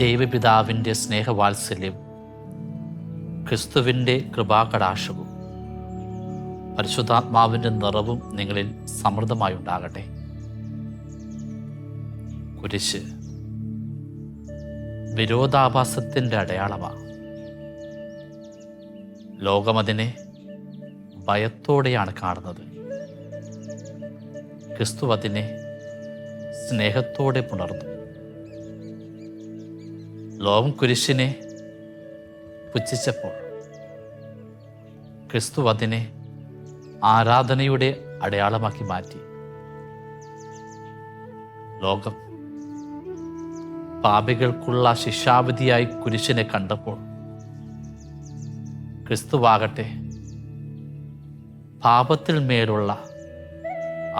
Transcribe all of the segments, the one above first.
ദൈവപിതാവിൻ്റെ സ്നേഹവാത്സല്യം, ക്രിസ്തുവിൻ്റെ കൃപാകടാക്ഷവും, പരിശുദ്ധാത്മാവിൻ്റെ നിറവും നിങ്ങളിൽ സമൃദ്ധമായി ഉണ്ടാകട്ടെ. കുരിശ് വിരോധാഭാസത്തിൻ്റെ അടയാളമാണ്. ലോകമതിനെ ഭയത്തോടെയാണ് കാണുന്നത്. ക്രിസ്തു അതിനെ സ്നേഹത്തോടെ പുണർന്നു. ലോകം കുരിശിനെ പുച്ഛിച്ചപ്പോൾ ക്രിസ്തു അതിനെ ആരാധനയുടെ അടയാളമാക്കി മാറ്റി. ലോകം പാപികൾക്കുള്ള ശിക്ഷാവിധിയായി കുരിശിനെ കണ്ടപ്പോൾ ക്രിസ്തുവാകട്ടെ പാപത്തിൽ മേലുള്ള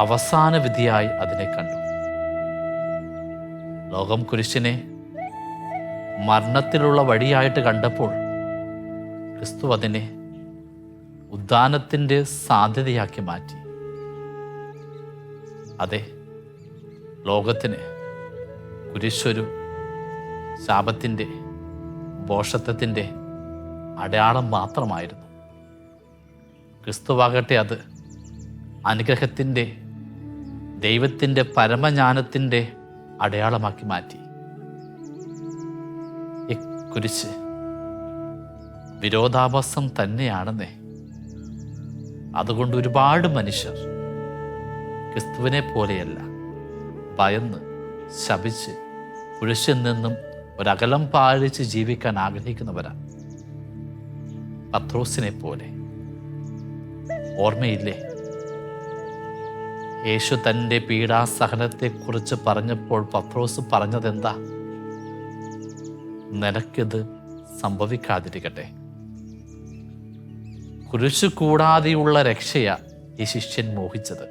അവസാന വിധിയായി അതിനെ കണ്ടു. ലോകം കുരിശിനെ മരണത്തിലുള്ള വഴിയായിട്ട് കണ്ടപ്പോൾ ക്രിസ്തു അതിനെ ഉദ്ധാനത്തിൻ്റെ സാധ്യതയാക്കി മാറ്റി. അതെ, ലോകത്തിന് കുരിശൊരു ശാപത്തിൻ്റെ, ഭോഷത്വത്തിൻ്റെ അടയാളം മാത്രമായിരുന്നു. ക്രിസ്തുവാകട്ടെ അത് അനുഗ്രഹത്തിൻ്റെ, ദൈവത്തിൻ്റെ പരമജ്ഞാനത്തിൻ്റെ അടയാളമാക്കി മാറ്റി. ഈ കുരിശ് വിരോധാഭാസം തന്നെയാണെന്നേ. അതുകൊണ്ട് ഒരുപാട് മനുഷ്യർ ക്രിസ്തുവിനെ പോലെയല്ല, ഭയന്ന് ശപിച്ച് കുരിശിൽ നിന്നും ഒരകലം പാലിച്ച് ജീവിക്കാൻ ആഗ്രഹിക്കുന്നവരാ. പത്രോസിനെ പോലെ. ഓർമ്മയില്ലേ, യേശു തൻ്റെ പീഡാസഹനത്തെക്കുറിച്ച് പറഞ്ഞപ്പോൾ പത്രോസ് പറഞ്ഞതെന്താ? നിനക്കിത് സംഭവിക്കാതിരിക്കട്ടെ. കുരിശു കൂടാതെയുള്ള രക്ഷയാ ഈ ശിഷ്യൻ മോഹിച്ചത്.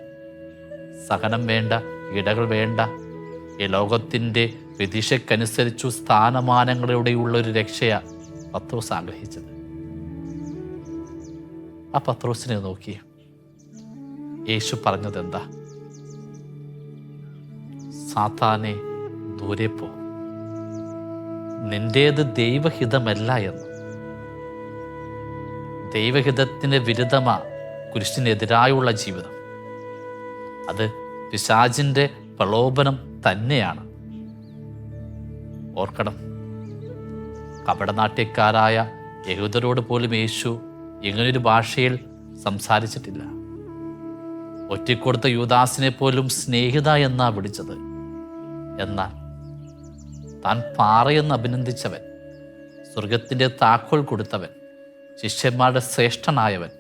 സഹനം വേണ്ട, ഇടകൾ വേണ്ട, ഈ ലോകത്തിൻ്റെ വിദിശക്കനുസരിച്ചു സ്ഥാനമാനങ്ങളിലൂടെയുള്ളൊരു രക്ഷയാ പത്രോസ് ആഗ്രഹിച്ചത്. ആ പത്രോസിനെ നോക്കി യേശു പറഞ്ഞതെന്താ? സാത്താനെ ദൂരെ പോ, നിന്റേത് ദൈവഹിതമല്ല എന്ന്. ദൈവഹിതത്തിന് വിരുദ്ധമാ കുരിശിനെതിരായുള്ള ജീവിതം. അത് പിശാചിൻ്റെ പ്രലോഭനം തന്നെയാണ്. ഓർക്കണം, കപടനാട്യക്കാരായ യഹൂദരോട് പോലും യേശു ഇങ്ങനൊരു ഭാഷയിൽ സംസാരിച്ചിട്ടില്ല. ഒറ്റിക്കൊടുത്ത യൂദാസിനെ പോലും സ്നേഹിത എന്നാ വിളിച്ചത്. എന്നാൽ താൻ പാറയെന്ന് അഭിനന്ദിച്ചവൻ, സ്വർഗത്തിൻ്റെ താക്കോൽ കൊടുത്തവൻ, ശിഷ്യന്മാരുടെ ശ്രേഷ്ഠനായവൻ,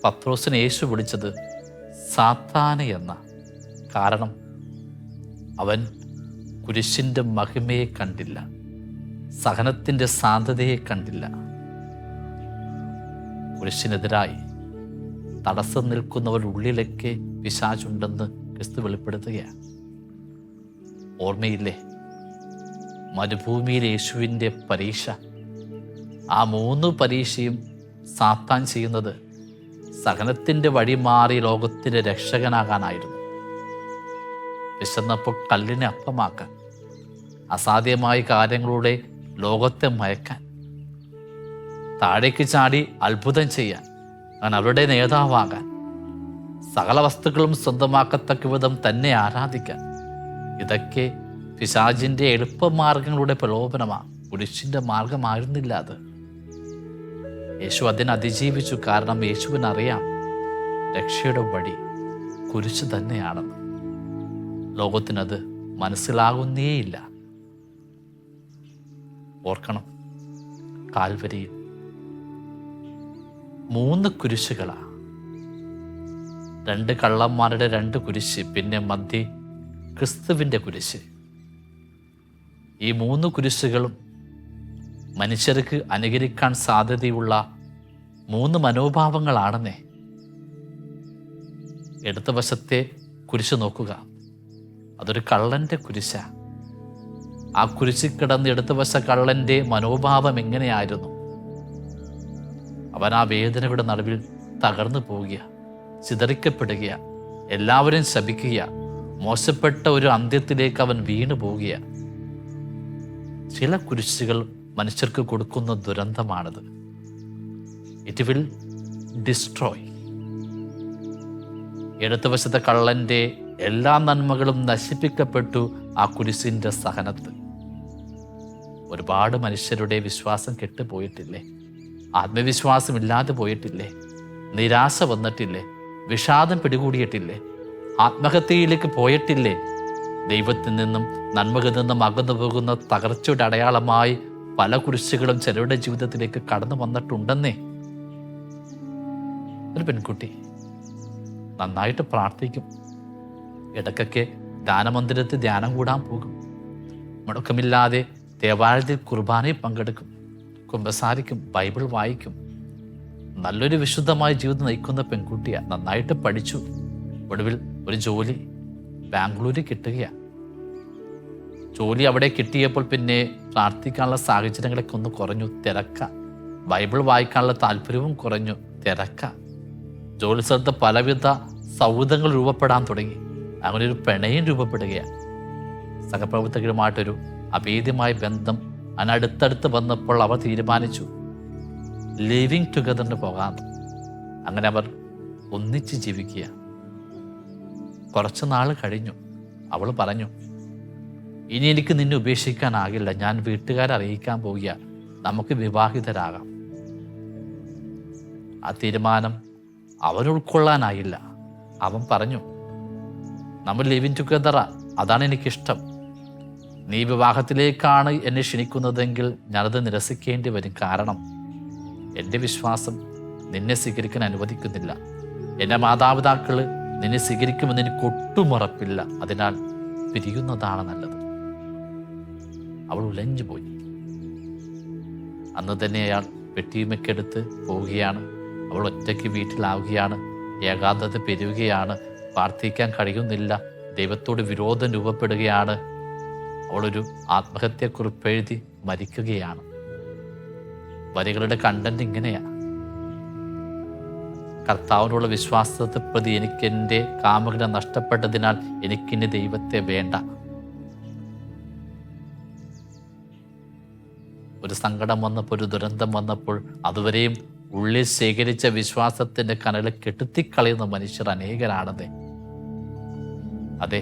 പത്രോസിനെ യേശു വിളിച്ചത് സാത്താനെ എന്ന. കാരണം അവൻ കുരിശിൻ്റെ മഹിമയെ കണ്ടില്ല, സഹനത്തിൻ്റെ സാധ്യതയെ കണ്ടില്ല. കുരിശിനെതിരായി തടസ്സം നിൽക്കുന്നവരുടെ ഉള്ളിലൊക്കെ പിശാചുണ്ടെന്ന് ക്രിസ്തു വെളിപ്പെടുത്തുകയാണ്. ഓർമ്മയില്ലേ, മരുഭൂമിയിൽ യേശുവിൻ്റെ പരീക്ഷ. ആ 3 പരീക്ഷയും സാത്താൻ ചെയ്യുന്നത് സഹനത്തിൻ്റെ വഴി മാറി ലോകത്തിൻ്റെ രക്ഷകനാകാനായിരുന്നു. വിശന്നപ്പോൾ കല്ലിനെ അപ്പമാക്കാൻ, അസാധ്യമായ കാര്യങ്ങളുടെ ലോകത്തെ മയക്കാൻ, താഴേക്ക് ചാടി അത്ഭുതം ചെയ്യാൻ, അങ്ങനെ അവരുടെ നേതാവാകാൻ, സകല വസ്തുക്കളും സ്വന്തമാക്കത്തക്ക വിധം തന്നെ ആരാധിക്കാൻ. ഇതൊക്കെ പിശാചിൻ്റെ എളുപ്പമാർഗങ്ങളുടെ പ്രലോഭനമാണ്. കുരിശിൻ്റെ മാർഗമായിരുന്നില്ല അത്. യേശു അതിനെ അതിജീവിച്ചു. കാരണം യേശുവിനറിയാം രക്ഷയുടെ വഴി കുരിശ് തന്നെയാണെന്ന്. ലോകത്തിനത് മനസ്സിലാകുന്നേയില്ല. ഓർക്കണം, കാൽവരിയിൽ 3 കുരിശുകളാ. 2 കള്ളന്മാരുടെ 2 കുരിശ്, പിന്നെ മധ്യേ ക്രിസ്തുവിൻ്റെ കുരിശ്. ഈ 3 കുരിശുകളും മനുഷ്യർക്ക് അനുകരിക്കാൻ സാധ്യതയുള്ള 3 മനോഭാവങ്ങളാണെന്നേ. ഇടത് വശത്തെ കുരിശ് നോക്കുക, അതൊരു കള്ളൻ്റെ കുരിശാ. ആ കുരിശിൽ കിടന്ന് ഇടതുവശ കള്ളൻ്റെ മനോഭാവം എങ്ങനെയായിരുന്നു? അവൻ ആ വേദനയുടെ നടുവിൽ തകർന്നു പോവുക, ചിതറിക്കപ്പെടുക, എല്ലാവരും ശപിക്കുക, മോശപ്പെട്ട ഒരു അന്ത്യത്തിലേക്ക് അവൻ വീണു പോവുക. ചില കുരിശുകൾ മനുഷ്യർക്ക് കൊടുക്കുന്ന ദുരന്തമാണിത്. It will destroy. ഇടതുവശത്തെ കള്ളൻ്റെ എല്ലാ നന്മകളും നശിപ്പിക്കപ്പെട്ടു ആ കുരിശിൻ്റെ സഹനത്ത്. ഒരുപാട് മനുഷ്യരുടെ വിശ്വാസം കെട്ടുപോയിട്ടില്ലേ? ആത്മവിശ്വാസമില്ലാതെ പോയിട്ടില്ലേ? നിരാശ വന്നിട്ടില്ലേ? വിഷാദം പിടികൂടിയിട്ടില്ലേ? ആത്മഹത്യയിലേക്ക് പോയിട്ടില്ലേ? ദൈവത്തിൽ നിന്നും നന്മയിൽ നിന്നും അകന്നു പോകുന്ന തകർച്ചയുടെ അടയാളമായി പല കുരിശുകളും ചിലരുടെ ജീവിതത്തിലേക്ക് കടന്നു വന്നിട്ടുണ്ടെന്നേ. ഒരു പെൺകുട്ടി നന്നായിട്ട് പ്രാർത്ഥിക്കും, ഇടയ്ക്കൊക്കെ ധ്യാനമന്ദിരത്തിൽ ധ്യാനം കൂടാൻ പോകും, മുടക്കമില്ലാതെ ദേവാലയത്തിൽ കുർബാനയിൽ പങ്കെടുക്കും, കുമ്പസാരിക്കും, ബൈബിൾ വായിക്കും. നല്ലൊരു വിശുദ്ധമായ ജീവിതം നയിക്കുന്ന പെൺകുട്ടിയാണ്. നന്നായിട്ട് പഠിച്ചു, ഒടുവിൽ ഒരു ജോലി ബാംഗ്ലൂരിൽ കിട്ടുകയാണ്. ജോലി അവിടെ കിട്ടിയപ്പോൾ പിന്നെ പ്രാർത്ഥിക്കാനുള്ള സാഹചര്യങ്ങളൊക്കെ ഒന്ന് കുറഞ്ഞു, തിരക്ക. ബൈബിൾ വായിക്കാനുള്ള താല്പര്യവും കുറഞ്ഞു, തിരക്ക. ജോലി സ്ഥലത്ത് പലവിധ സൗഹൃദങ്ങൾ രൂപപ്പെടാൻ തുടങ്ങി. അങ്ങനെ ഒരു പ്രണയം രൂപപ്പെടുകയാണ്. സഹപ്രവർത്തകരുമായിട്ടൊരു അഭേദ്യമായ ബന്ധം അതിനടുത്തടുത്ത് വന്നപ്പോൾ അവർ തീരുമാനിച്ചു ലിവിങ് ടുഗദറിന് പോകാമെന്ന്. അങ്ങനെ അവർ ഒന്നിച്ച് ജീവിക്കുക. കുറച്ച് നാൾ കഴിഞ്ഞു. അവൾ പറഞ്ഞു, ഇനി എനിക്ക് നിന്നെ ഉപേക്ഷിക്കാനാകില്ല, ഞാൻ വീട്ടുകാരെ അറിയിക്കാൻ പോവുക, നമുക്ക് വിവാഹിതരാകാം. ആ തീരുമാനം അവൻ ഉൾക്കൊള്ളാനായില്ല. അവൻ പറഞ്ഞു, നമ്മൾ ലിവിങ് ടുഗദറാ, അതാണ് എനിക്കിഷ്ടം. നീ വിവാഹത്തിലേക്കാണ് എന്നെ ക്ഷണിക്കുന്നതെങ്കിൽ ഞാനത് നിരസിക്കേണ്ടി വരും. കാരണം എൻ്റെ വിശ്വാസം നിന്നെ സ്വീകരിക്കാൻ അനുവദിക്കുന്നില്ല. എൻ്റെ മാതാപിതാക്കൾ നിന്നെ സ്വീകരിക്കുമെന്ന് എനിക്ക് ഒട്ടും ഉറപ്പില്ല. അതിനാൽ പിരിയുന്നതാണ് നല്ലത്. അവൾ ഉലഞ്ഞു പോയി. അന്ന് തന്നെ അയാൾ പെട്ടിയുമൊക്കെടുത്ത് പോവുകയാണ്. അവൾ ഒറ്റയ്ക്ക് വീട്ടിലാവുകയാണ്. ഏകാന്തത പെരുകുകയാണ്. പ്രാർത്ഥിക്കാൻ കഴിയുന്നില്ല. ദൈവത്തോട് വിരോധം രൂപപ്പെടുകയാണ്. അവളൊരു ആത്മഹത്യക്കുറിപ്പെഴുതി മരിക്കുകയാണ്. വരികളുടെ കണ്ടന്റ് ഇങ്ങനെയാണ്: കർത്താവിനുള്ള വിശ്വാസത്തെ പ്രതി എനിക്കെൻ്റെ കാമുകനെ നഷ്ടപ്പെട്ടതിനാൽ എനിക്കിനി ദൈവത്തെ വേണ്ട. ഒരു സങ്കടം വന്നപ്പോൾ, ഒരു ദുരന്തം വന്നപ്പോൾ അതുവരെയും ഉള്ളിൽ ശേഖരിച്ച വിശ്വാസത്തിൻ്റെ കനൽ കെടുത്തിക്കളയുന്ന മനുഷ്യർ അനേകരാണതേ. അതെ,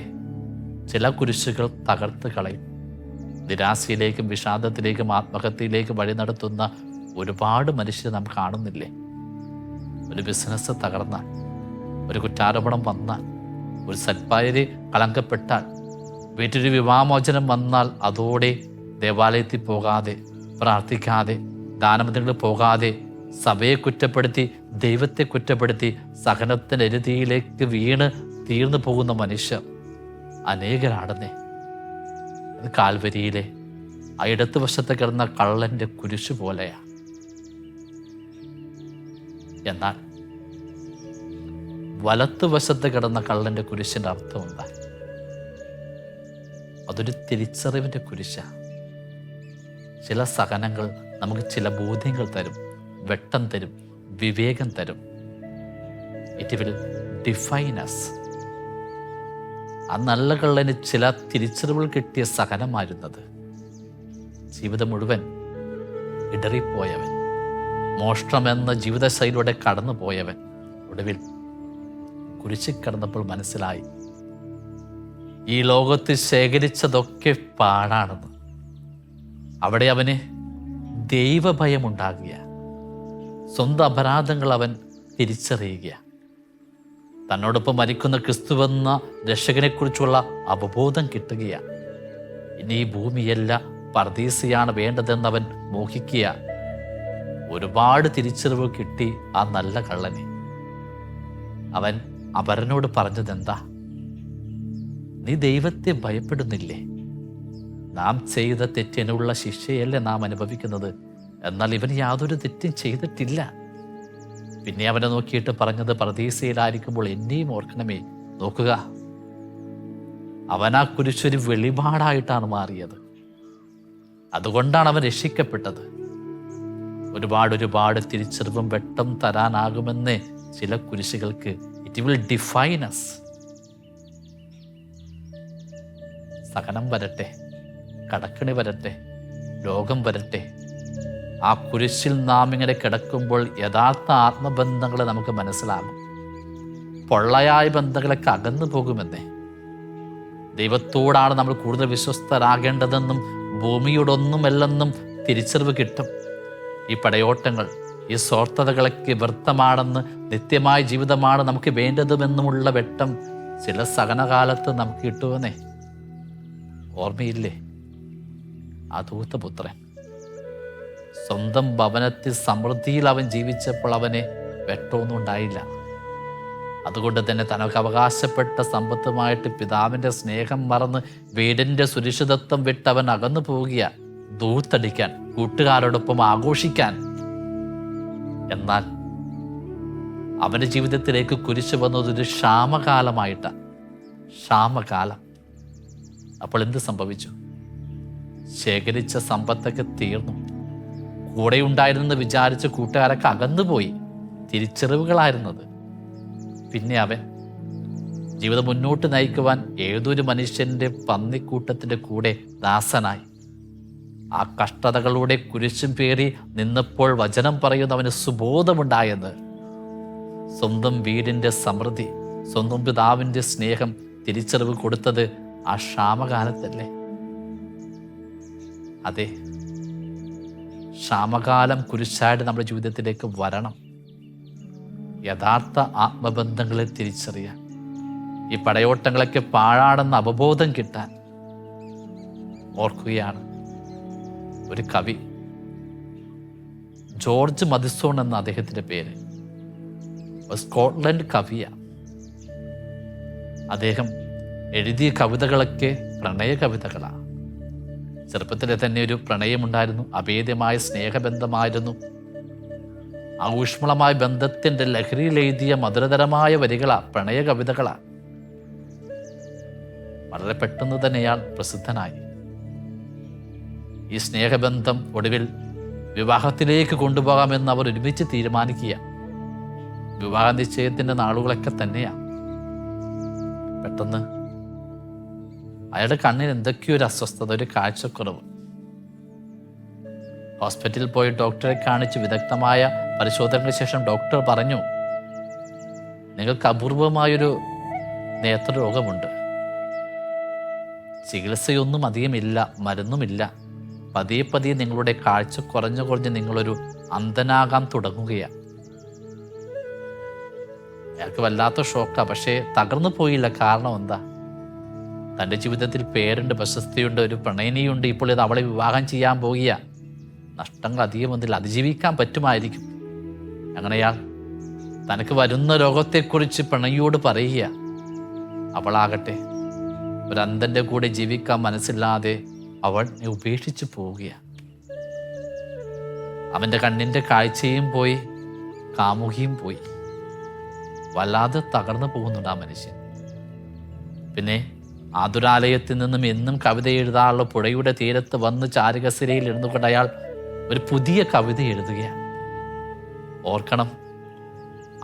ചില കുരിശുകൾ തകർത്ത് കളയും. നിരാശയിലേക്കും വിഷാദത്തിലേക്കും ആത്മഹത്യയിലേക്കും വഴി നടത്തുന്ന ഒരുപാട് മനുഷ്യരെ നാം കാണുന്നില്ലേ? ഒരു ബിസിനസ് തകർന്നാൽ, ഒരു കുറ്റാരോപണം വന്നാൽ, ഒരു സൽപ്പായര് കളങ്കപ്പെട്ടാൽ, വീട്ടിലൊരു വിവാഹമോചനം വന്നാൽ അതോടെ ദേവാലയത്തിൽ പോകാതെ, പ്രാർത്ഥിക്കാതെ, ദാനമന്ദിരങ്ങളിൽ പോകാതെ, സഭയെ കുറ്റപ്പെടുത്തി, ദൈവത്തെ കുറ്റപ്പെടുത്തി, സഹനത്തിൻ്റെ എരുതിയിലേക്ക് വീണ് തീർന്നു പോകുന്ന മനുഷ്യർ അനേകരാണെന്നേ. അത് കാൽവരിയിലെ ആ ഇടത്ത് വശത്ത് കിടന്ന കള്ളൻ്റെ കുരിശു പോലെയാണ്. എന്നാൽ വലത്തുവശത്ത് കിടന്ന കള്ളൻ്റെ കുരിശിൻ്റെ അർത്ഥം എന്താ? അതൊരു തിരിച്ചറിവിൻ്റെ കുരിശാണ്. ചില സഹനങ്ങൾ നമുക്ക് ചില ബോധ്യങ്ങൾ തരും, വെട്ടം തരും, വിവേകം തരും. It will define us. ആ നല്ല കള്ളന് ചില തിരിച്ചറിവുകൾ കിട്ടിയ സഹനമായിരുന്നത്. ജീവിതം മുഴുവൻ ഇടറിപ്പോയവൻ, മോഷണമെന്ന ജീവിതശൈലിയുടെ കടന്നു പോയവൻ ഒടുവിൽ കുരിശിൽ കിടന്നപ്പോൾ മനസ്സിലായി ഈ ലോകത്ത് ശേഖരിച്ചതൊക്കെ പാഴാണെന്ന്. അവിടെ അവന് ദൈവഭയമുണ്ടാകുക, സ്വന്തം അപരാധങ്ങൾ അവൻ തിരിച്ചറിയുക, തന്നോടൊപ്പം മരിക്കുന്ന ക്രിസ്തുവെന്ന രക്ഷകനെക്കുറിച്ചുള്ള അവബോധം കിട്ടുകയാണ്. ഇനി ഈ ഭൂമിയല്ല പർദീസയാണ് വേണ്ടതെന്നവൻ മോഹിക്കുക. ഒരുപാട് തിരിച്ചറിവ് കിട്ടി ആ നല്ല കള്ളനെ. അവൻ അപരനോട് പറഞ്ഞതെന്താ? നീ ദൈവത്തെ ഭയപ്പെടുന്നില്ലേ? നാം ചെയ്ത തെറ്റിനുള്ള ശിക്ഷയല്ലേ നാം അനുഭവിക്കുന്നത്. എന്നാൽ ഇവൻ യാതൊരു തെറ്റും ചെയ്തിട്ടില്ല. പിന്നെ അവനെ നോക്കിയിട്ട് പറഞ്ഞത്, പർദീസയിലായിരിക്കുമ്പോൾ എന്നെയും ഓർക്കണമേ. നോക്കുക, അവൻ ആ കുരിശൊരു വെളിപാടായിട്ടാണ് മാറിയത്. അതുകൊണ്ടാണ് അവൻ രക്ഷിക്കപ്പെട്ടത്. ഒരുപാട് തിരിച്ചറിവും വെട്ടം തരാനാകുമെന്ന് ചില കുരിശുകൾക്ക്. It will define us. സഹനം വരട്ടെ, കടക്കണി വരട്ടെ, ലോകം വരട്ടെ. ആ കുരിശിൽ നാം ഇങ്ങനെ കിടക്കുമ്പോൾ യഥാർത്ഥ ആത്മബന്ധങ്ങൾ നമുക്ക് മനസ്സിലാകും. പൊള്ളയായ ബന്ധങ്ങളൊക്കെ അകന്നു പോകുമെന്നേ. ദൈവത്തോടാണ് നമ്മൾ കൂടുതൽ വിശ്വസ്തരാകേണ്ടതെന്നും ഭൂമിയോടൊന്നുമല്ലെന്നും തിരിച്ചറിവ് കിട്ടും. ഈ പടയോട്ടങ്ങൾ, ഈ സ്വാർത്ഥതകളൊക്കെ വ്യർത്ഥമാണെന്ന്, നിത്യമായ ജീവിതമാണ് നമുക്ക് വേണ്ടതുമെന്നുമുള്ള വെട്ടം ചില സഹനകാലത്ത് നമുക്ക് കിട്ടുമെന്നേ. ഓർമ്മയില്ലേ ആ ധൂർത്തപുത്രൻ? സ്വന്തം ഭവനത്തിൽ സമൃദ്ധിയിൽ അവൻ ജീവിച്ചപ്പോൾ അവന് വെട്ടമൊന്നും ഉണ്ടായില്ല. അതുകൊണ്ട് തന്നെ തനക്ക് അവകാശപ്പെട്ട സമ്പത്തുമായിട്ട് പിതാവിൻ്റെ സ്നേഹം മറന്ന് വീടിൻ്റെ സുരക്ഷിതത്വം വിട്ട് അവൻ അകന്നു പോവുക, ധൂർത്തടിക്കാൻ, കൂട്ടുകാരോടൊപ്പം ആഘോഷിക്കാൻ. എന്നാൽ അവൻ്റെ ജീവിതത്തിലേക്ക് കുരിശ് വന്നതൊരു ക്ഷാമകാലമായിട്ടാണ്. ക്ഷാമകാലം. അപ്പോൾ എന്ത് സംഭവിച്ചു? ശേഖരിച്ച സമ്പത്തൊക്കെ തീർന്നു. കൂടെ ഉണ്ടായിരുന്നെന്ന് വിചാരിച്ച കൂട്ടുകാരൊക്കെ അകന്നുപോയി. തിരിച്ചറിവുകളായിരുന്നത്. പിന്നെ അവൻ ജീവിതം മുന്നോട്ട് നയിക്കുവാൻ ഏതൊരു മനുഷ്യൻ്റെ പന്നിക്കൂട്ടത്തിൻ്റെ കൂടെ ദാസനായി. ആ കഷ്ടതകളുടെ കുരിശും പേറി നിന്നപ്പോൾ വചനം പറയുന്നവന് സുബോധമുണ്ടായെന്ന്. സ്വന്തം വീടിൻ്റെ സമൃദ്ധി, സ്വന്തം പിതാവിൻ്റെ സ്നേഹം തിരിച്ചറിവ് കൊടുത്തത് ആ ക്ഷാമകാലത്തല്ലേ? അതെ, ക്ഷാമകാലം കുരിശായിട്ട് നമ്മുടെ ജീവിതത്തിലേക്ക് വരണം. യഥാർത്ഥ ആത്മബന്ധങ്ങളെ തിരിച്ചറിയാൻ, ഈ പടയോട്ടങ്ങളൊക്കെ പാഴാണെന്ന അവബോധം കിട്ടാൻ. ഓർക്കുകയാണ് ഒരു കവി, ജോർജ് മദിസോൺ എന്ന അദ്ദേഹത്തിൻ്റെ പേര്. സ്കോട്ട്ലൻഡ് കവിയാണ്. അദ്ദേഹം എഴുതിയ കവിതകളൊക്കെ പ്രണയ കവിതകളാണ്. ചെറുപ്പത്തിലെ തന്നെ ഒരു പ്രണയമുണ്ടായിരുന്നു. അഭേദ്യമായ സ്നേഹബന്ധമായിരുന്നു. ആ ഊഷ്മളമായ ബന്ധത്തിൻ്റെ ലഹരിയിൽ എഴുതിയ മധുരതരമായ വരികളാണ്, പ്രണയ കവിതകളാണ്. വളരെ പെട്ടെന്ന് തന്നെ അയാൾ പ്രസിദ്ധനായി. ഈ സ്നേഹബന്ധം ഒടുവിൽ വിവാഹത്തിലേക്ക് കൊണ്ടുപോകാമെന്ന് അവർ ഒരുമിച്ച് തീരുമാനിക്കുക. വിവാഹ നിശ്ചയത്തിൻ്റെ നാളുകളൊക്കെ തന്നെയാണ്. പെട്ടെന്ന് അയാളുടെ കണ്ണിന് എന്തൊക്കെയോ ഒരു അസ്വസ്ഥത, ഒരു കാഴ്ചക്കുറവ്. ഹോസ്പിറ്റലിൽ പോയി ഡോക്ടറെ കാണിച്ച് വിദഗ്ധമായ പരിശോധനയ്ക്ക് ശേഷം ഡോക്ടർ പറഞ്ഞു, നിങ്ങൾക്ക് അപൂർവമായൊരു നേത്രരോഗമുണ്ട്. ചികിത്സയൊന്നും അധികമില്ല, മരുന്നുമില്ല. പതിയെ പതിയെ നിങ്ങളുടെ കാഴ്ച കുറഞ്ഞ് നിങ്ങളൊരു അന്ധനാകാൻ തുടങ്ങുകയാണ്. അയാൾക്ക് വല്ലാത്ത ഷോക്കാണ്. പക്ഷേ തകർന്നു പോയില്ല. കാരണം എന്താ? തൻ്റെ ജീവിതത്തിൽ പേരുണ്ട്, പ്രശസ്തിയുണ്ട്, ഒരു പ്രണയിനിയുണ്ട്. ഇപ്പോൾ ഇത് അവളെ വിവാഹം ചെയ്യാൻ പോകുക. നഷ്ടങ്ങൾ അധികം ഒന്നില്ല, അതിജീവിക്കാൻ പറ്റുമായിരിക്കും. അങ്ങനെയാൾ തനക്ക് വരുന്ന രോഗത്തെക്കുറിച്ച് പ്രണയിയോട് പറയുക. അവളാകട്ടെ ഒരു അന്ധൻ്റെ കൂടെ ജീവിക്കാൻ മനസ്സില്ലാതെ അവൾ ഉപേക്ഷിച്ച് പോവുകയാണ്. അവൻ്റെ കണ്ണിൻ്റെ കാഴ്ചയും പോയി, കാമുകിയും പോയി. വല്ലാതെ തകർന്നു പോകുന്നുണ്ട് ആ മനുഷ്യൻ. പിന്നെ ആതുരാലയത്തിൽ നിന്നും എന്നും കവിത എഴുതാനുള്ള പുഴയുടെ തീരത്ത് വന്ന് ചാരുകസരയിൽ ഇരുന്നുകൊണ്ട് അയാൾ ഒരു പുതിയ കവിത എഴുതുകയാണ്. ഓർക്കണം,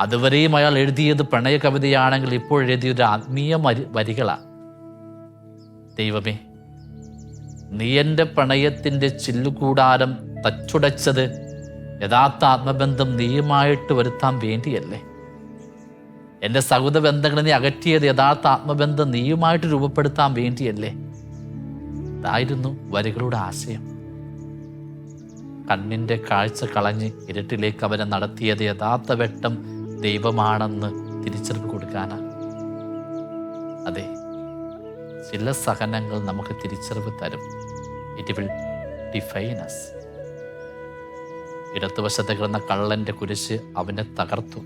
അതുവരെയും അയാൾ എഴുതിയത് പ്രണയ കവിതയാണെങ്കിൽ ഇപ്പോൾ എഴുതിയൊരു ആത്മീയ വരികളാണ്. ദൈവമേ, നീ എൻ്റെ പ്രണയത്തിൻ്റെ ചില്ലുകൂടാരം തച്ചുടച്ചത് യഥാർത്ഥ ആത്മബന്ധം നീയുമായിട്ട് വരുത്താൻ വേണ്ടിയല്ലേ? എൻ്റെ സൗഹൃദ ബന്ധങ്ങളെ നീ അകറ്റിയത് യഥാർത്ഥ ആത്മബന്ധം നീയുമായിട്ട് രൂപപ്പെടുത്താൻ വേണ്ടിയല്ലേ? ഇതായിരുന്നു വരികളുടെ ആശയം. കണ്ണിൻ്റെ കാഴ്ച കളഞ്ഞ് ഇരുട്ടിലേക്ക് അവനെ നടത്തിയത് യഥാർത്ഥ വെട്ടം ദൈവമാണെന്ന് തിരിച്ചറിവ് കൊടുക്കാനാണ്. അതെ, ചില സഹനങ്ങൾ നമുക്ക് തിരിച്ചറിവ് തരും. It will define us. ഇടത്തുവശത്ത് കിടന്ന കള്ളൻ്റെ കുരിശ് അവനെ തകർത്തു.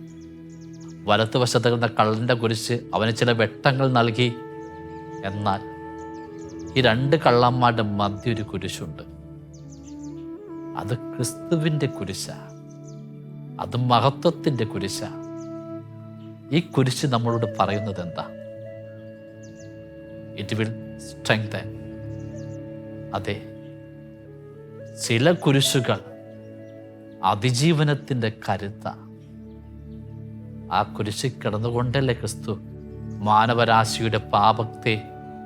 വലത്തുവശത്ത് കിടന്ന കള്ളൻ്റെ കുരിശ് അവന് ചില വെട്ടങ്ങൾ നൽകി. എന്നാൽ ഈ രണ്ട് കള്ളന്മാരുടെ മധ്യ ഒരു കുരിശുണ്ട്. അത് ക്രിസ്തുവിൻ്റെ കുരിശാണ്. അത് മഹത്വത്തിൻ്റെ കുരിശാണ്. ഈ കുരിശ് നമ്മളോട് പറയുന്നത് എന്താ? It will strengthen. അതെ, ചില കുരിശുകൾ അതിജീവനത്തിൻ്റെ കരുത്ത. ആ കുരിശിൽ കിടന്നുകൊണ്ടല്ലേ ക്രിസ്തു മാനവരാശിയുടെ പാപത്തെ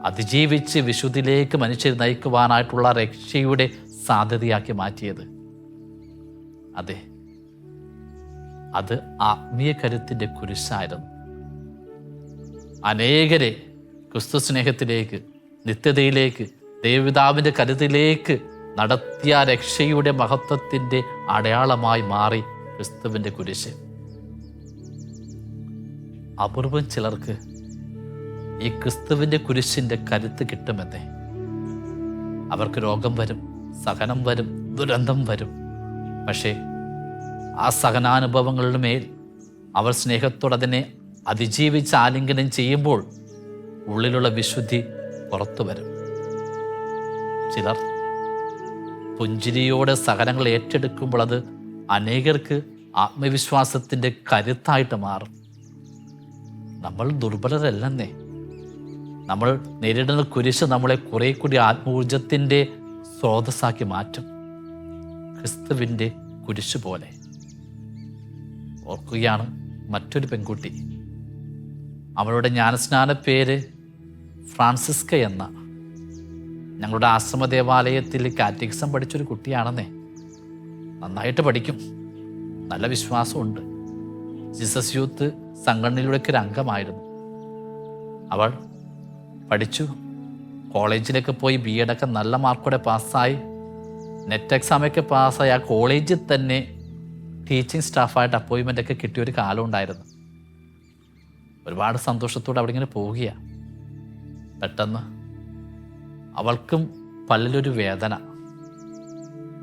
അതിജീവിച്ച് വിശുദ്ധിയിലേക്ക് മനുഷ്യർ നയിക്കുവാനായിട്ടുള്ള രക്ഷയുടെ സാധ്യതയാക്കി മാറ്റിയത്. അതെ, അത് ആത്മീയ കരുത്തിൻ്റെ കുരിശായിരുന്നു. അനേകരെ ക്രിസ്തു സ്നേഹത്തിലേക്ക്, നിത്യതയിലേക്ക്, ദൈവപിതാവിൻ്റെ കരുത്തിലേക്ക് നടത്തിയ രക്ഷയുടെ മഹത്വത്തിൻ്റെ അടയാളമായി മാറി ക്രിസ്തുവിൻ്റെ കുരിശ്. അപൂർവം ചിലർക്ക് ഈ ക്രിസ്തുവിൻ്റെ കുരിശിൻ്റെ കരുത്ത് കിട്ടുമെന്നേ. അവർക്ക് രോഗം വരും, സഹനം വരും, ദുരന്തം വരും. പക്ഷേ ആ സഹനാനുഭവങ്ങളുടെ മേൽ അവർ സ്നേഹത്തോടതിനെ അതിജീവിച്ച് ആലിംഗനം ചെയ്യുമ്പോൾ ഉള്ളിലുള്ള വിശുദ്ധി പുറത്തു വരും. ചിലർ പുഞ്ചിരിയോടെ സഹനങ്ങൾ ഏറ്റെടുക്കുമ്പോൾ അത് അനേകർക്ക് ആത്മവിശ്വാസത്തിൻ്റെ കരുത്തായിട്ട് മാറും. നമ്മൾ ദുർബലരല്ലെന്നേ. നമ്മൾ നേരിടുന്ന കുരിശ് നമ്മളെ കുറെ കൂടി ആത്മൂർജത്തിൻ്റെ സ്രോതസ്സാക്കി മാറ്റും. ക്രിസ്തുവിൻ്റെ കുരിശ് പോലെ. ഓർക്കുകയാണ് മറ്റൊരു പെൺകുട്ടി. അവളുടെ ജ്ഞാനസ്നാന പേര് ഫ്രാൻസിസ്ക എന്ന. ഞങ്ങളുടെ ആശ്രമ ദേവാലയത്തിൽ കാറ്റഗിസം പഠിച്ചൊരു കുട്ടിയാണെന്നേ. നന്നായിട്ട് പഠിക്കും, നല്ല വിശ്വാസമുണ്ട്. ജീസസ് യൂത്ത് സംഘടനയിലൂടെയൊക്കെ ഒരു അംഗമായിരുന്നു. അവൾ പഠിച്ചു, കോളേജിലൊക്കെ പോയി BEd ഒക്കെ നല്ല മാർക്കോടെ പാസ്സായി. നെറ്റ് എക്സാമൊക്കെ പാസ്സായി. ആ കോളേജിൽ തന്നെ ടീച്ചിങ് സ്റ്റാഫായിട്ട് അപ്പോയിൻമെൻ്റ് ഒക്കെ കിട്ടിയൊരു കാലം ഉണ്ടായിരുന്നു. ഒരുപാട് സന്തോഷത്തോടെ അവിടെ ഇങ്ങനെ പോവുകയാണ്. പെട്ടെന്ന് അവൾക്കും പല്ലിലൊരു വേദന.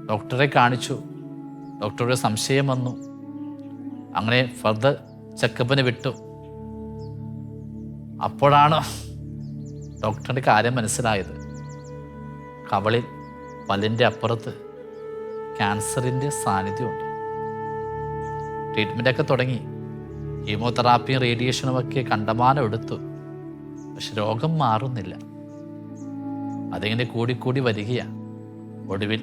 ഡോക്ടറെ കാണിച്ചു. ഡോക്ടറുടെ സംശയം വന്നു. അങ്ങനെ ഫർദർ ചെക്കപ്പിന് വിട്ടു. അപ്പോഴാണ് ഡോക്ടറുടെ കാര്യം മനസ്സിലായത്. കവളിൽ പല്ലിൻ്റെ അപ്പുറത്ത് ക്യാൻസറിൻ്റെ സാന്നിധ്യമുണ്ട്. ട്രീറ്റ്മെൻറ്റൊക്കെ തുടങ്ങി. കീമോതെറാപ്പിയും റേഡിയേഷനും ഒക്കെ കണ്ടമാനം എടുത്തു. പക്ഷെ രോഗം മാറുന്നില്ല. അതിങ്ങനെ കൂടിക്കൂടി വരികയാണ്. ഒടുവിൽ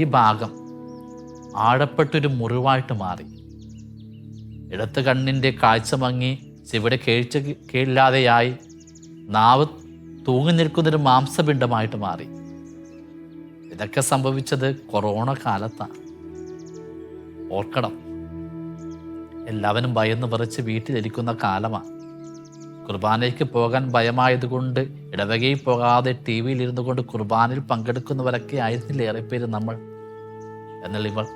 ഈ ഭാഗം ആഴപ്പെട്ടൊരു മുറിവായിട്ട് മാറി. ഇടത്ത് കണ്ണിൻ്റെ കാഴ്ച മങ്ങി, ചെവിടെ കേഴില്ലാതെയായി, നാവ് തൂങ്ങി നിൽക്കുന്നൊരു മാംസപിണ്ഡമായിട്ട് മാറി. ഇതൊക്കെ സംഭവിച്ചത് കൊറോണ കാലത്താണ്. ഓർക്കണം, എല്ലാവരും ഭയന്ന് വിറച്ച് വീട്ടിലിരിക്കുന്ന കാലമാണ്. കുർബാനയ്ക്ക് പോകാൻ ഭയമായതുകൊണ്ട് ഇടവകയിൽ പോകാതെ TV ഇരുന്നു കൊണ്ട് കുർബാനയിൽ പങ്കെടുക്കുന്നവരൊക്കെ ആയിരുന്നില്ല ഏറെപ്പേര് നമ്മൾ. എന്നാൽ ഇവർ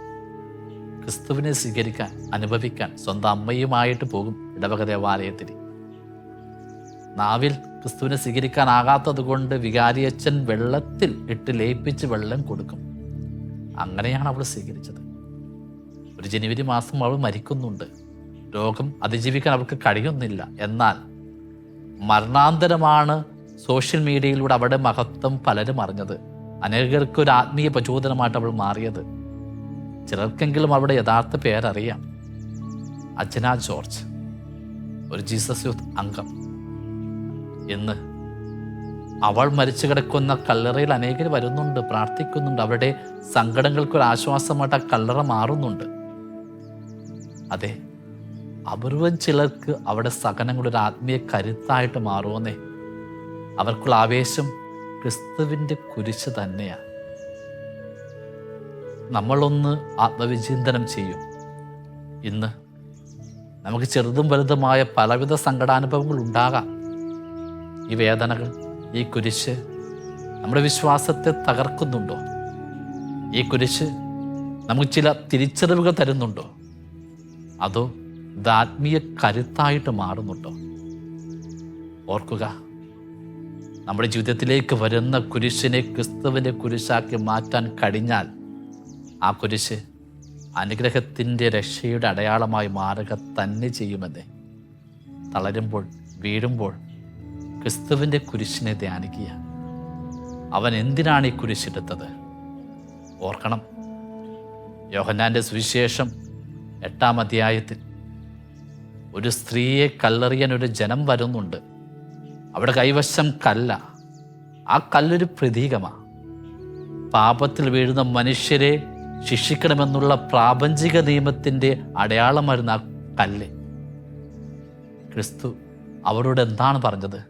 ക്രിസ്തുവിനെ സ്വീകരിക്കാൻ, അനുഭവിക്കാൻ സ്വന്തം അമ്മയുമായിട്ട് പോകും ഇടവക ദേവാലയത്തിൽ. നാവിൽ ക്രിസ്തുവിനെ സ്വീകരിക്കാനാകാത്തത് കൊണ്ട് വികാരിയച്ഛൻ വെള്ളത്തിൽ ഇട്ട് ലയിപ്പിച്ച് വെള്ളം കൊടുക്കും. അങ്ങനെയാണ് അവൾ സ്വീകരിച്ചത്. ഒരു ജനുവരി മാസം അവൾ മരിക്കുന്നുണ്ട്. രോഗം അതിജീവിക്കാൻ അവൾക്ക് കഴിയുന്നില്ല. എന്നാൽ മരണാന്തരമാണ് സോഷ്യൽ മീഡിയയിലൂടെ അവളുടെ മഹത്വം പലരും അറിഞ്ഞത്. അനേകർക്ക് ഒരു ആത്മീയ പ്രചോദനമായിട്ട് അവൾ മാറിയത്. ചിലർക്കെങ്കിലും അവളുടെ യഥാർത്ഥ പേരറിയാം. അജ്ന ജോർജ്, ഒരു ജീസസ് യൂത്ത് അംഗം. ഇന്ന് അവൾ മരിച്ചു കിടക്കുന്ന കല്ലറയിൽ അനേകർ വരുന്നുണ്ട്, പ്രാർത്ഥിക്കുന്നുണ്ട്. അവരുടെ സങ്കടങ്ങൾക്കൊരു ആശ്വാസമായിട്ട് ആ കല്ലറ മാറുന്നുണ്ട്. അതെ, അപൂർവം ചിലർക്ക് അവിടെ സഹനങ്ങളൊരു ആത്മീയ കരുത്തായിട്ട് മാറുമെന്നേ. അവർക്കുള്ള ആവേശം ക്രിസ്തുവിൻ്റെ കുരിശ് തന്നെയാണ്. നമ്മളൊന്ന് ആത്മവിചിന്തനം ചെയ്യും. ഇന്ന് നമുക്ക് ചെറുതും വലുതുമായ പലവിധ സങ്കടാനുഭവങ്ങൾ ഉണ്ടാകാം. ഈ വേദനകൾ, ഈ കുരിശ് നമ്മുടെ വിശ്വാസത്തെ തകർക്കുന്നുണ്ടോ? ഈ കുരിശ് നമുക്ക് ചില തിരിച്ചറിവുകൾ തരുന്നുണ്ടോ? അതോ ഇത് ആത്മീയ കരുത്തായിട്ട് മാറുന്നുണ്ടോ? ഓർക്കുക, നമ്മുടെ ജീവിതത്തിലേക്ക് വരുന്ന കുരിശിനെ ക്രിസ്തുവിൻ്റെ കുരിശാക്കി മാറ്റാൻ കഴിഞ്ഞാൽ ആ കുരിശ് അനുഗ്രഹത്തിൻ്റെ രക്ഷയുടെ അടയാളമായി മാറുക തന്നെ ചെയ്യുമെന്നേ. തളരുമ്പോൾ, വീഴുമ്പോൾ ക്രിസ്തുവിൻ്റെ കുരിശിനെ ധ്യാനിക്കുക. അവൻ എന്തിനാണ് ഈ കുരിശെടുത്തത്? ഓർക്കണം, യോഹന്നാൻ്റെ സുവിശേഷം 8-ാം അധ്യായത്തിൽ ഒരു സ്ത്രീയെ കല്ലെറിയാൻ ഒരു ജനം വരുന്നുണ്ട്. അവിടെ കൈവശം കല്ല. ആ കല്ലൊരു പ്രതീകമാണ്. പാപത്തിൽ വീഴുന്ന മനുഷ്യരെ ശിക്ഷിക്കണമെന്നുള്ള പ്രാപഞ്ചിക നിയമത്തിൻ്റെ അടയാളമായിരുന്നു ആ കല്ല്. ക്രിസ്തു അവരോട് എന്താണ് പറഞ്ഞത്?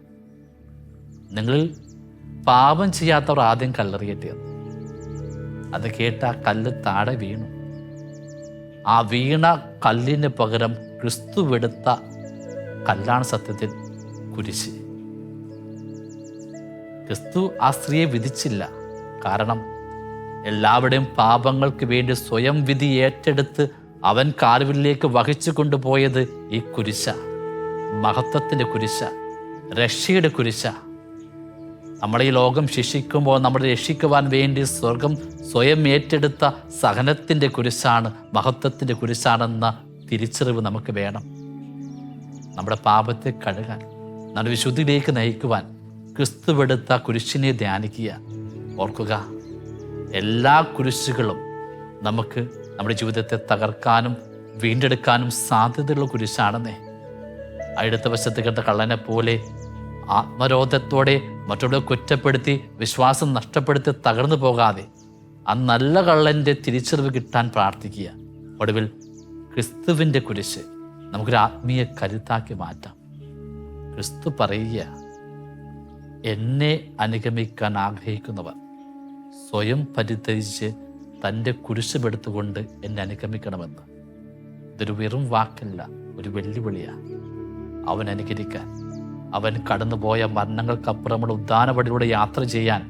നിങ്ങളിൽ പാപം ചെയ്യാത്തവർ ആദ്യം കല്ലെറിയട്ടെ. അത് കേട്ട് ആ കല്ല് താഴെ വീണു. ആ വീണ കല്ലിന് പകരം ക്രിസ്തുവെടുത്ത കല്ലാണ് സത്യത്തിൽ കുരിശ്. ക്രിസ്തു ആ സ്ത്രീയെ വിധിച്ചില്ല. കാരണം എല്ലാവരുടെയും പാപങ്ങൾക്ക് വേണ്ടി സ്വയം വിധി ഏറ്റെടുത്ത് അവൻ കാൽവരിലേക്ക് വഹിച്ചു കൊണ്ടുപോയത് ഈ കുരിശ, മഹത്വത്തിൻ്റെ കുരിശ, രക്ഷയുടെ കുരിശ. നമ്മളെ ഈ ലോകം ശിക്ഷിക്കുമ്പോൾ നമ്മളെ രക്ഷിക്കുവാൻ വേണ്ടി സ്വർഗം സ്വയം ഏറ്റെടുത്ത സഹനത്തിൻ്റെ കുരിശാണ്, മഹത്വത്തിൻ്റെ കുരിശാണെന്ന തിരിച്ചറിവ് നമുക്ക് വേണം. നമ്മുടെ പാപത്തെ കഴുകാൻ, നമ്മുടെ വിശുദ്ധിയിലേക്ക് നയിക്കുവാൻ ക്രിസ്തുവെടുത്ത കുരിശിനെ ധ്യാനിക്കുക. ഓർക്കുക, എല്ലാ കുരിശുകളും നമുക്ക് നമ്മുടെ ജീവിതത്തെ തകർക്കാനും വീണ്ടെടുക്കാനും സാധ്യതയുള്ള കുരിശാണെന്നേ. അടുത്ത വശത്ത് കേട്ട കള്ളനെ പോലെ ആത്മരോധത്തോടെ മറ്റുള്ളവരെ കുറ്റപ്പെടുത്തി വിശ്വാസം നഷ്ടപ്പെടുത്തി തകർന്നു പോകാതെ ആ നല്ല കള്ളൻ്റെ തിരിച്ചറിവ് കിട്ടാൻ പ്രാർത്ഥിക്കുക. ഒടുവിൽ ക്രിസ്തുവിൻ്റെ കുരിശ് നമുക്കൊരു ആത്മീയ കരുത്താക്കി മാറ്റാം. ക്രിസ്തു പറയുക, എന്നെ അനുഗമിക്കാൻ ആഗ്രഹിക്കുന്നവർ സ്വയം പരിത്യജിച്ച് തൻ്റെ കുരിശുമെടുത്തുകൊണ്ട് എന്നെ അനുഗമിക്കണമെന്ന്. ഇതൊരു വെറും വാക്കല്ല, ഒരു വെല്ലുവിളിയാണ്. അവൻ അനുകരിക്കാൻ, അവൻ കടന്നുപോയ മരണങ്ങൾക്കപ്പുറമുള്ള ഉദ്ധാനപടിയിലൂടെ യാത്ര ചെയ്യാൻ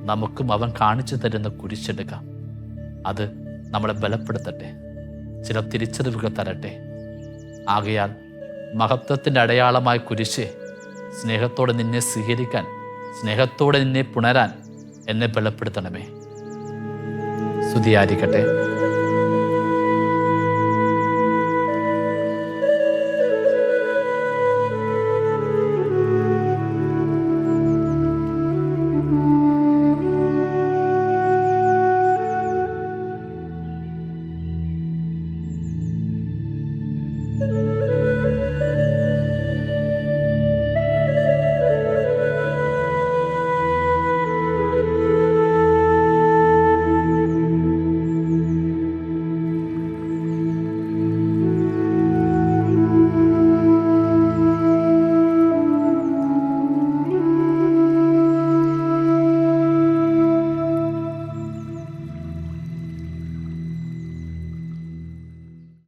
നമുക്കും അവൻ കാണിച്ചു തരുന്ന കുരിശെടുക്കാം. അത് നമ്മളെ ബലപ്പെടുത്തട്ടെ, ചില തിരിച്ചറിവുകൾ തരട്ടെ. ആകയാൽ മഹത്വത്തിൻ്റെ അടയാളമായ കുരിശ് സ്നേഹത്തോടെ നിന്നെ സ്വീകരിക്കാൻ, സ്നേഹത്തോടെ നിന്നെ പുണരാൻ എന്നെ ബലപ്പെടുത്തണമേ. സ്തുതിയായിരിക്കട്ടെ.